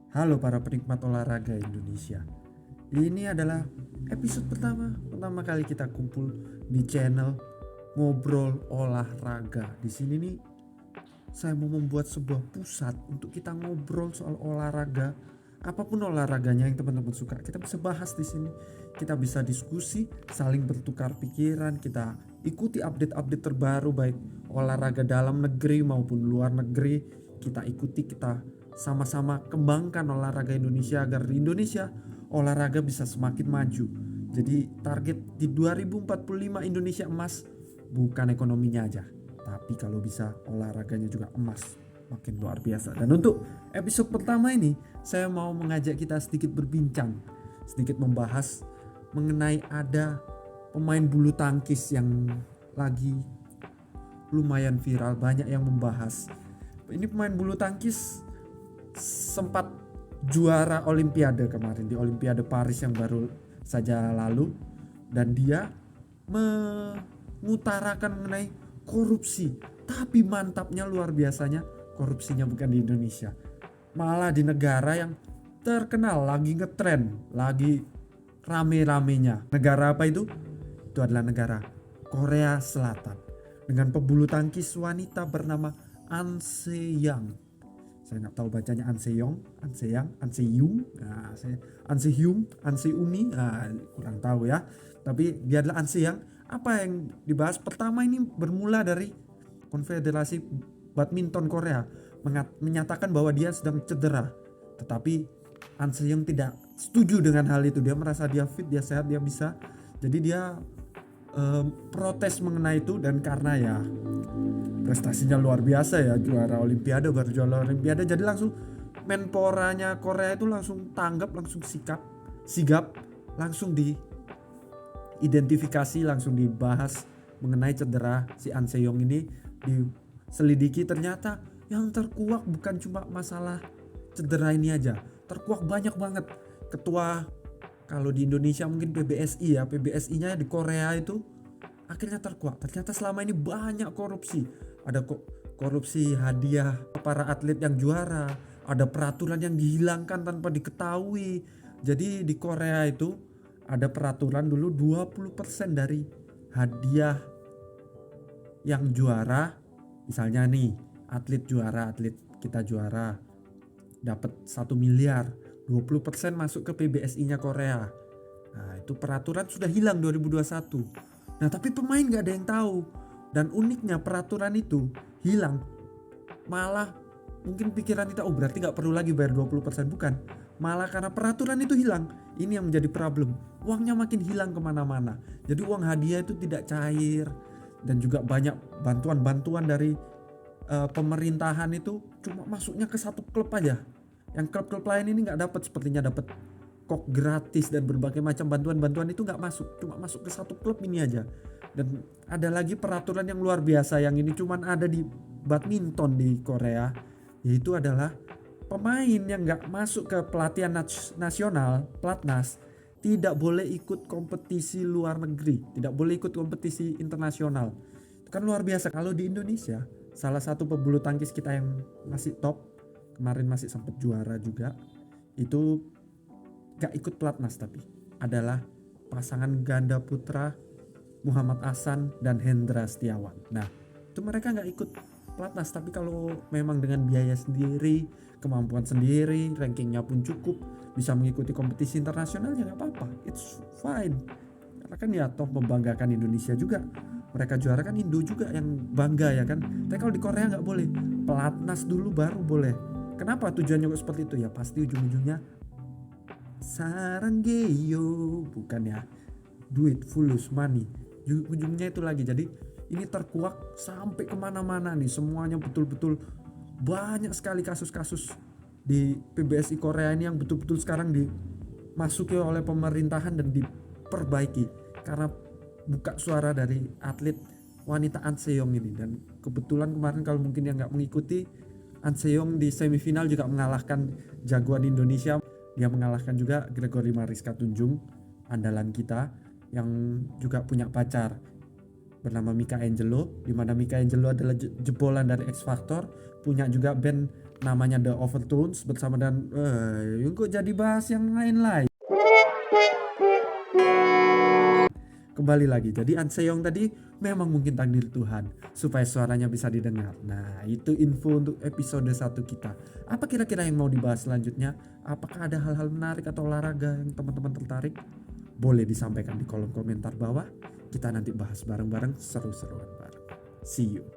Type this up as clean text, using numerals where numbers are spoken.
Halo para penikmat olahraga Indonesia. Ini adalah episode pertama kali kita kumpul di channel Ngobrol Olahraga. Di sini nih saya mau membuat sebuah pusat untuk kita ngobrol soal olahraga. Apapun olahraganya yang teman-teman suka, kita bisa bahas di sini. Kita bisa diskusi, saling bertukar pikiran, kita ikuti update-update terbaru baik olahraga dalam negeri maupun luar negeri. Kita ikuti, kita sama-sama kembangkan olahraga Indonesia agar di Indonesia olahraga bisa semakin maju. Jadi target di 2045 Indonesia emas, bukan ekonominya aja, tapi kalau bisa olahraganya juga emas, makin luar biasa. Dan untuk episode pertama ini saya mau mengajak kita sedikit berbincang, sedikit membahas mengenai ada pemain bulu tangkis yang lagi lumayan viral, banyak yang membahas. Ini pemain bulu tangkis sempat juara Olimpiade kemarin di Olimpiade Paris yang baru saja lalu, dan dia mengutarakan mengenai korupsi. Tapi mantapnya luar biasanya, korupsinya bukan di Indonesia, malah di negara yang terkenal, lagi ngetren, lagi rame-ramenya. Negara apa itu? Itu adalah negara Korea Selatan dengan pebulu tangkis wanita bernama An Se-young. Saya nggak tahu bacanya An Se-young, An Se-young, An Se-young, An Se-hyung, An Se-umi, kurang tahu ya. Tapi dia adalah An Se-young. Apa yang dibahas pertama ini bermula dari Konfederasi Badminton Korea menyatakan bahwa dia sedang cedera. Tetapi An Se-young tidak setuju dengan hal itu. Dia merasa dia fit, dia sehat, dia bisa. Jadi dia protes mengenai itu, dan karena ya prestasinya luar biasa ya, juara Olimpiade, baru juara Olimpiade, jadi langsung menporanya Korea itu langsung tanggap, langsung sigap, langsung diidentifikasi, langsung dibahas mengenai cedera si An Se-young ini. Diselidiki, ternyata yang terkuak bukan cuma masalah cedera ini aja, terkuak banyak banget. Ketua, kalau di Indonesia mungkin PBSI ya, PBSI-nya di Korea itu akhirnya terkuak. Ternyata selama ini banyak korupsi. Ada korupsi hadiah para atlet yang juara, ada peraturan yang dihilangkan tanpa diketahui. Jadi di Korea itu ada peraturan dulu 20% dari hadiah yang juara, misalnya nih atlet juara, atlet kita juara dapat 1 miliar, 20% masuk ke PBSI-nya Korea. Nah, itu peraturan sudah hilang 2021. Nah, tapi pemain gak ada yang tahu. Dan uniknya peraturan itu hilang, malah mungkin pikiran kita, oh berarti gak perlu lagi bayar 20%. Bukan, malah karena peraturan itu hilang, ini yang menjadi problem. Uangnya makin hilang kemana-mana. Jadi uang hadiah itu tidak cair. Dan juga banyak bantuan-bantuan dari pemerintahan itu cuma masuknya ke satu klub aja. Yang klub-klub lain ini gak dapat, sepertinya dapat kok gratis dan berbagai macam bantuan-bantuan itu gak masuk, cuma masuk ke satu klub ini aja. Dan ada lagi peraturan yang luar biasa yang ini cuman ada di badminton di Korea, yaitu adalah pemain yang gak masuk ke pelatihan nasional, pelatnas, tidak boleh ikut kompetisi luar negeri, tidak boleh ikut kompetisi internasional. Itu kan luar biasa. Kalau di Indonesia, salah satu pebulu tangkis kita yang masih top, kemarin masih sempat juara juga, itu gak ikut pelatnas, tapi adalah pasangan ganda putra Muhammad Ahsan dan Hendra Setiawan. Nah, itu mereka gak ikut pelatnas, tapi kalau memang dengan biaya sendiri, kemampuan sendiri, rankingnya pun cukup, bisa mengikuti kompetisi internasional, ya gak apa-apa, it's fine. Karena kan ya toh membanggakan Indonesia juga. Mereka juara kan Indo juga yang bangga ya kan. Tapi kalau di Korea gak boleh, pelatnas dulu baru boleh. Kenapa tujuannya kok seperti itu? Ya pasti ujung-ujungnya saranggeyo, bukan ya duit, fulus, money. Ujungnya itu lagi. Jadi ini terkuak sampai kemana-mana nih, semuanya betul-betul banyak sekali kasus-kasus di PBSI Korea ini yang betul-betul sekarang dimasuki oleh pemerintahan dan diperbaiki karena buka suara dari atlet wanita An Se-young ini. Dan kebetulan kemarin kalau mungkin yang gak mengikuti, An Se-young di semifinal juga mengalahkan jagoan Indonesia. Dia mengalahkan juga Gregory Mariska Tunjung, andalan kita, yang juga punya pacar bernama Mika Angelo, di mana Mika Angelo adalah jebolan dari X Factor, punya juga band namanya The Overtones bersama dan kok jadi bahas yang lain-lain. Kembali lagi, jadi An Seyong tadi memang mungkin takdir Tuhan supaya suaranya bisa didengar. Nah, itu info untuk episode 1 kita. Apa kira-kira yang mau dibahas selanjutnya? Apakah ada hal-hal menarik atau olahraga yang teman-teman tertarik? Boleh disampaikan di kolom komentar bawah. Kita nanti bahas bareng-bareng, seru-seruan bareng. See you.